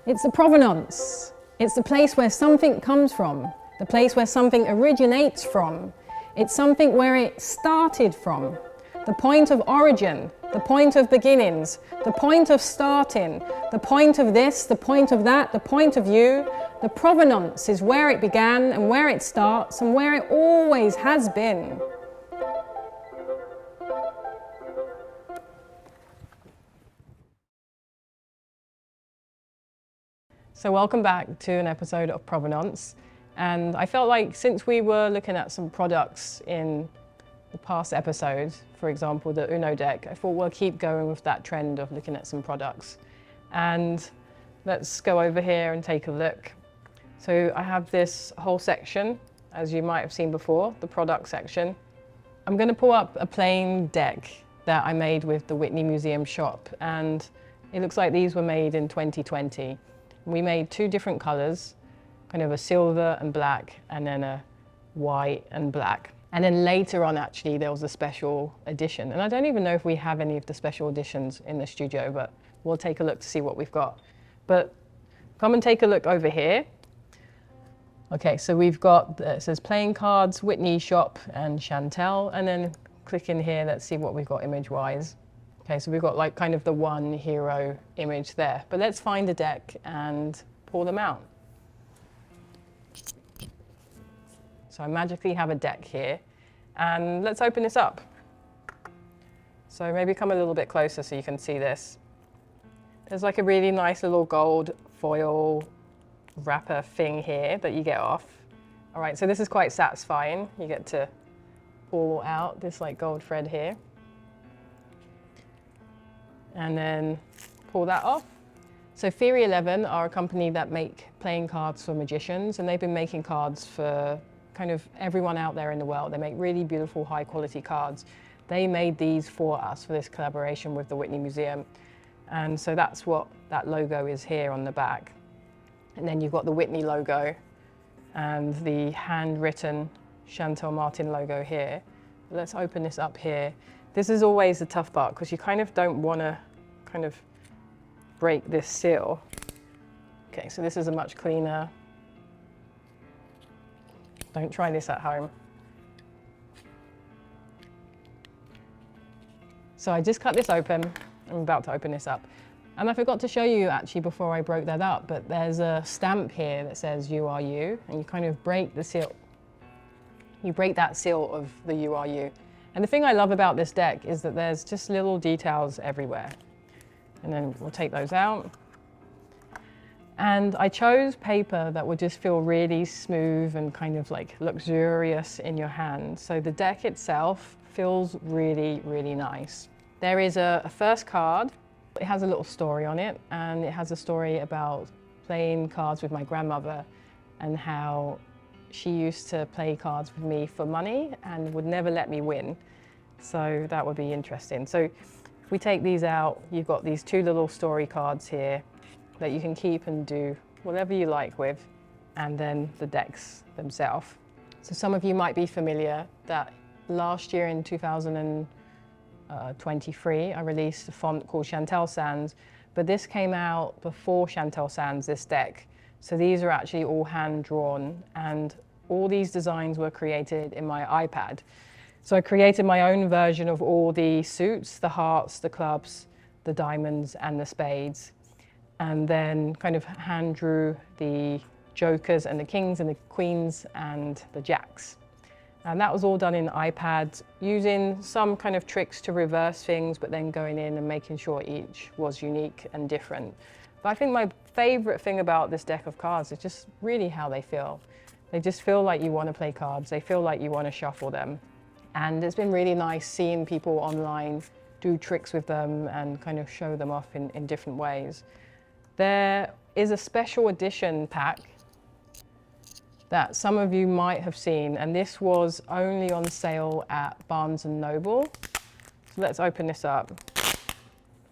It's the provenance. It's the place where something comes from, the place where something originates from. It's something where it started from. The point of origin, the point of beginnings, the point of starting, the point of this, the point of that, the point of you. The provenance is where it began and where it starts and where it always has been. So welcome back to an episode of Provenance. And I felt like since we were looking at some products in the past episodes, for example, the Uno deck, I thought we'll keep going with that trend of looking at some products. And let's go over here and take a look. So I have this whole section, as you might have seen before, the product section. I'm going to pull up a plain deck that I made with the Whitney Museum shop. And it looks like these were made in 2020. We made two different colors, kind of a silver and black, and then a white and black. And then later on, actually, there was a special edition. And I don't even know if we have any of the special editions in the studio, but we'll take a look to see what we've got. But come and take a look over here. Okay, so we've got, it says playing cards, Whitney shop, and Shantell. And then click in here, let's see what we've got image-wise. Okay, so we've got like kind of the one hero image there. But let's find a deck and pull them out. So I magically have a deck here. And let's open this up. So maybe come a little bit closer so you can see this. There's like a really nice little gold foil wrapper thing here that you get off. All right, so this is quite satisfying. You get to pull out this like gold thread here. And then pull that off. So Theory 11 are a company that make playing cards for magicians, and they've been making cards for kind of everyone out there in the world. They make really beautiful, high quality cards. They made these for us for this collaboration with the Whitney Museum. And so that's what that logo is here on the back. And then you've got the Whitney logo and the handwritten Shantell Martin logo here. Let's open this up here. This is always the tough part because you kind of don't want to kind of break this seal. Okay, so this is a much cleaner. Don't try this at home. So I just cut this open. I'm about to open this up. And I forgot to show you actually before I broke that up, but there's a stamp here that says "You are you," and you kind of break the seal. You break that seal of the "You are you." And the thing I love about this deck is that there's just little details everywhere. And then we'll take those out. And I chose paper that would just feel really smooth and kind of like luxurious in your hand. So the deck itself feels really, really nice. There is a first card. It has a little story on it, and it has a story about playing cards with my grandmother and how she used to play cards with me for money and would never let me win. So that would be interesting. So if we take these out, you've got these two little story cards here that you can keep and do whatever you like with, and then the decks themselves. So some of you might be familiar that last year in 2023, I released a font called Shantell Sands, but this came out before Shantell Sands, this deck. So these are actually all hand-drawn, and all these designs were created in my iPad. So I created my own version of all the suits, the hearts, the clubs, the diamonds, and the spades. And then kind of hand-drew the jokers and the kings and the queens and the jacks. And that was all done in iPad, using some kind of tricks to reverse things, but then going in and making sure each was unique and different. But I think my favorite thing about this deck of cards is just really how they feel. They just feel like you want to play cards. They feel like you want to shuffle them. And it's been really nice seeing people online do tricks with them and kind of show them off in different ways. There is a special edition pack that some of you might have seen, and this was only on sale at Barnes & Noble. So let's open this up.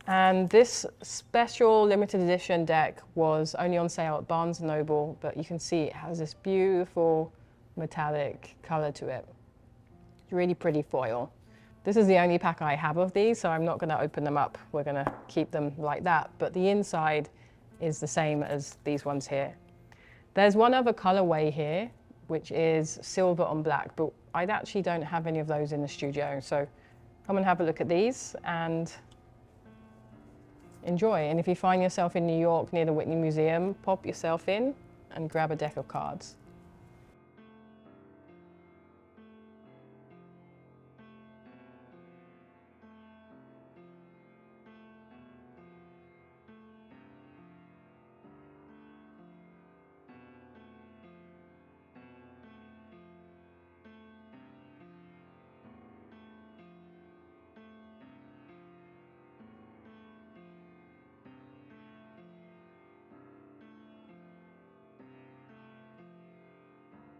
And this special limited edition deck was only on sale at Barnes & Noble, but you can see it has this beautiful metallic color to it. It's really pretty foil. This is the only pack I have of these, so I'm not going to open them up. We're going to keep them like that. But the inside is the same as these ones here. There's one other colorway here, which is silver on black, but I actually don't have any of those in the studio. So come and have a look at these and enjoy. And if you find yourself in New York near the Whitney Museum, pop yourself in and grab a deck of cards.